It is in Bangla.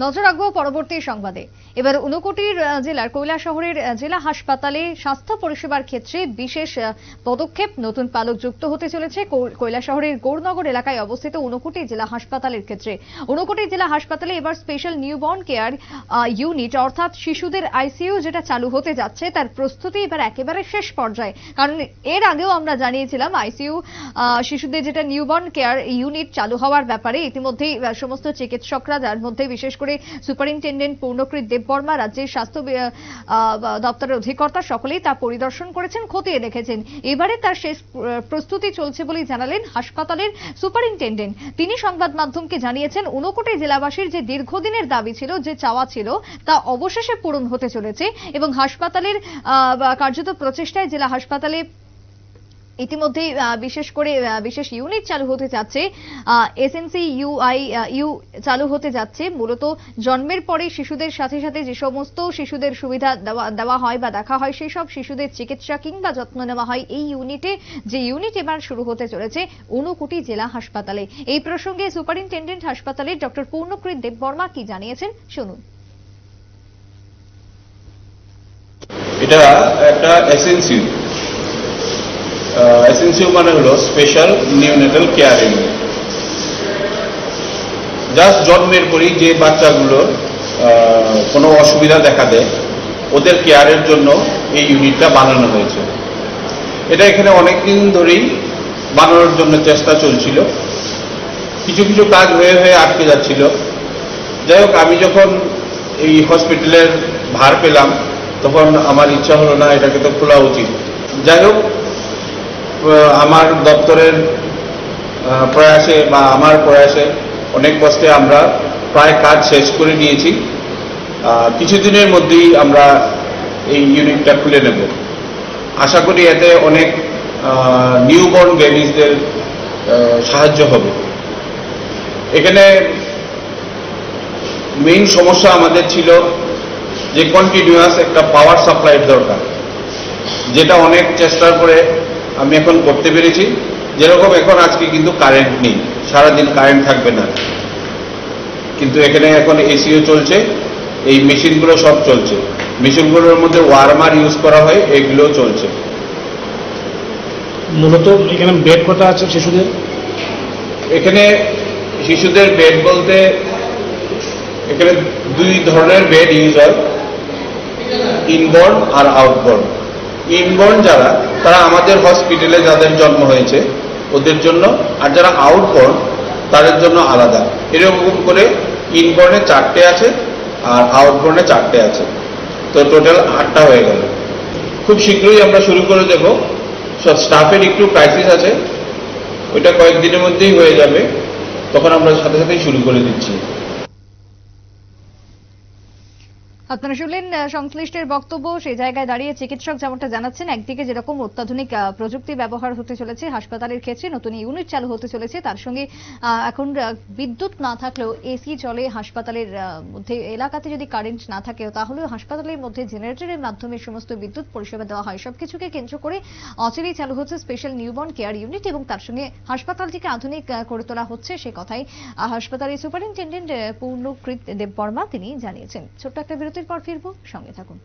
নজর রাখবো পরবর্তী সংবাদে। এবার ঊনকোটির জেলার কৈলাসহরের জেলা হাসপাতালে স্বাস্থ্য পরিষেবার ক্ষেত্রে বিশেষ পদক্ষেপ, নতুন পালক যুক্ত হতে চলেছে কৈলাসহরের গৌরনগর এলাকায় অবস্থিত ঊনকোটি জেলা হাসপাতালের ক্ষেত্রে। ঊনকোটি জেলা হাসপাতালে এবার স্পেশাল নিউবর্ন কেয়ার ইউনিট অর্থাৎ শিশুদের আইসিইউ যেটা চালু হতে যাচ্ছে তার প্রস্তুতি এবার একেবারে শেষ পর্যায়ে। কারণ এর আগেও আমরা জানিয়েছিলাম আইসিইউ শিশুদের যেটা নিউবর্ন কেয়ার ইউনিট চালু হওয়ার ব্যাপারে ইতিমধ্যেই সমস্ত চিকিৎসকরা, যার মধ্যে বিশেষ করে সুপারিনটেন্ডেন্ট পূর্ণকৃত দেববর্মা, রাজ্যের স্বাস্থ্য দপ্তরের অধিকর্তা, সকলেই তা পরিদর্শন করেছেন, খতিয়ে দেখেছেন। এবারে তার শেষ প্রস্তুতি চলছে বলেই জানালেন হাসপাতালের সুপারিনটেন্ডেন্ট। তিনি সংবাদ মাধ্যমকে জানিয়েছেন ঊনকোটি জেলাবাসীর যে দীর্ঘদিনের দাবি ছিল, যে চাওয়া ছিল, তা অবশেষে পূরণ হতে চলেছে এবং হাসপাতালের কার্যত প্রচেষ্টায় জেলা হাসপাতালে ইতিমধ্যেই বিশেষ করে বিশেষ ইউনিট চালু হতে যাচ্ছে। এসএনসি ইউ চালু হতে যাচ্ছে। মূলত জন্মের পরে শিশুদের সাথে সাথে যে সমস্ত শিশুদের সুবিধা দেওয়া হয় বা দেখা হয়, সেই সব শিশুদের চিকিৎসা কিংবা যত্ন নেওয়া হয় এই ইউনিটে, যে ইউনিট এবার শুরু হতে চলেছে ঊনকোটি জেলা হাসপাতালে। এই প্রসঙ্গে সুপারিনটেন্ডেন্ট হাসপাতালের ডক্টর পূর্ণকৃত দেববর্মা কি জানিয়েছেন শুনুন। এটা একটা এসএনসি মানে হলো special neonatal care unit. Just জন্মের পরই যে বাচ্চাগুলোর কোনো অসুবিধা দেখা দেয়, ওদের কেয়ারের জন্য এই ইউনিটটা বানানো হয়েছে। এটা এখানে অনেকদিন ধরেই বানানোর জন্য চেষ্টা চলছিল, কিছু কিছু কাজ হয়ে হয়ে আটকে যাচ্ছিল। যাই হোক, আমি যখন এই হসপিটালের ভার পেলাম তখন আমার ইচ্ছা হলো না এটাকে তো খোলা উচিত। যাই হোক, আমার দপ্তরের প্রয়াসে বা আমার প্রয়াসে অনেক কষ্টে আমরা প্রায় কাজ শেষ করে নিয়েছি। কিছুদিনের মধ্যেই আমরা এই ইউনিটটা খুলে নেব। আশা করি এতে অনেক নিউবর্ন বেবিজদের সাহায্য হবে। এখানে মেইন সমস্যা আমাদের ছিল যে কন্টিনিউয়াস একটা পাওয়ার সাপ্লাইয়ের দরকার, যেটা অনেক চেষ্টার করে আমি এখন করতে পেরেছি। যেরকম এখন আজকে কিন্তু কারেন্ট নেই, সারাদিন কারেন্ট থাকবে না, কিন্তু এখানে এখন এসিও চলছে, এই মেশিনগুলো সব চলছে। মেশিনগুলোর মধ্যে ওয়ার্মার ইউজ করা হয়, এগুলো চলছে। মূলত এখানে বেড কত আছে শিশুদের? এখানে শিশুদের বেড বলতে এখানে দুই ধরনের বেড ইউজ হয়, ইনবর্ন আর আউটবর্ন। ইনবর্ন যারা, তারা আমাদের হসপিটালে যাদের জন্ম হয়েছে ওদের জন্য, আর যারা আউটবর্ন তাদের জন্য আলাদা। এরকম করে ইনবর্নে 4টে আছে আর আউটবর্নে 4টে আছে, তো টোটাল 8টা হয়ে গেল। খুব শীঘ্রই আমরা শুরু করে দেব। সব স্টাফের একটু ক্রাইসিস আছে, ওইটা কয়েকদিনের মধ্যেই হয়ে যাবে, তখন আমরা সাথে সাথেই শুরু করে দিচ্ছি। আপনারা শুনলেন সংশ্লিষ্টের বক্তব্য। সেই জায়গায় দাঁড়িয়ে চিকিৎসক যেমনটা জানাচ্ছেন, একদিকে যেরকম অত্যাধুনিক প্রযুক্তি ব্যবহার হতে চলেছে হাসপাতালের ক্ষেত্রে, নতুন ইউনিট চালু হতে চলেছে, তার সঙ্গে এখন বিদ্যুৎ না থাকলেও এসি চলে হাসপাতালের মধ্যে। এলাকাতে যদি কারেন্ট না থাকে তাহলেও হাসপাতালের মধ্যে জেনারেটরের মাধ্যমে সমস্ত বিদ্যুৎ পরিষেবা দেওয়া হয়। সবকিছুকে কেন্দ্র করে অচিরেই চালু হচ্ছে স্পেশাল নিউবর্ন কেয়ার ইউনিট এবং তার সঙ্গে হাসপাতালটিকে আধুনিক করে তোলা হচ্ছে, সে কথাই হাসপাতালের সুপারিনটেন্ডেন্ট পূর্ণকৃত দেববর্মা তিনি জানিয়েছেন। ছোট্ট একটা বিরতির পর ফিরবো, সঙ্গে থাকুন।